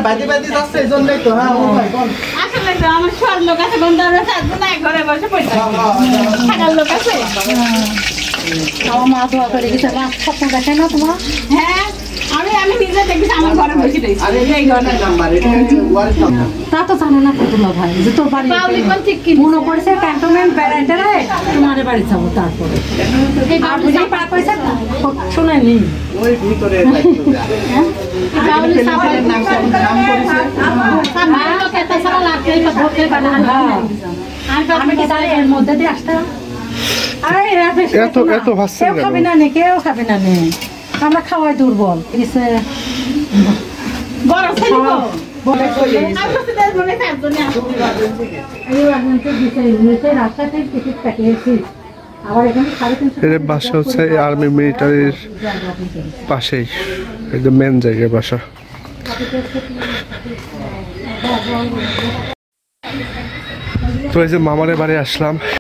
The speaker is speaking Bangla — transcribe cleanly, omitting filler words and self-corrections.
বাদি বাদি যাচ্ছে এইজন্যই তো হ্যাঁ ও ভাই বল আসলে তো আমার সর লোক আছে গন্ডারে থাকবো না ঘরে বসে পড়ে থাকার লোক আছে আমার মা দোয়া করে গেছে স্বপ্ন দেখে না তোমার হ্যাঁ আমি নিজে দেখি আমার ঘরে বসে রয়েছি আরে এই ঘরে নাম্বার এটা ওয়ার্ড নাম্বার তা তো জানো না তোমার ভাই যে তোর বাড়ি পাবলিক কোন ঠিক কি মনে পড়েছে ক্যান্টনমেন্ট বেড়াইতে রে তোমার বাড়ি যাবো তারপরে আর বুঝে পার করেছে শোনেনি ওই ভিতরে থাকতো পাবলিক সাফাই নাম করেছে সাফাই তো কেতা সারা লাগতে ধরতে পারে না আমি কি জানি এর মধ্যে দিয়ে আসতাম আরে এত ভাসছে কেউ খাবে না নে কেউ খাবে না নে আমরা খাওয়াই দুর্বল এসে বড় ছেলে তো বলে কইলে আমি তো দেশ মনে থাকতো না এই আনতে দিতে নিতে রাস্তাতে টিকিট কাটিয়েছি আবার এখানে 350 এর বাসা হচ্ছে আর্মি মিলিটারির পাশেই একদম মেন জায়গায় বাসা তো এই যে মামারে বাড়ি আসলাম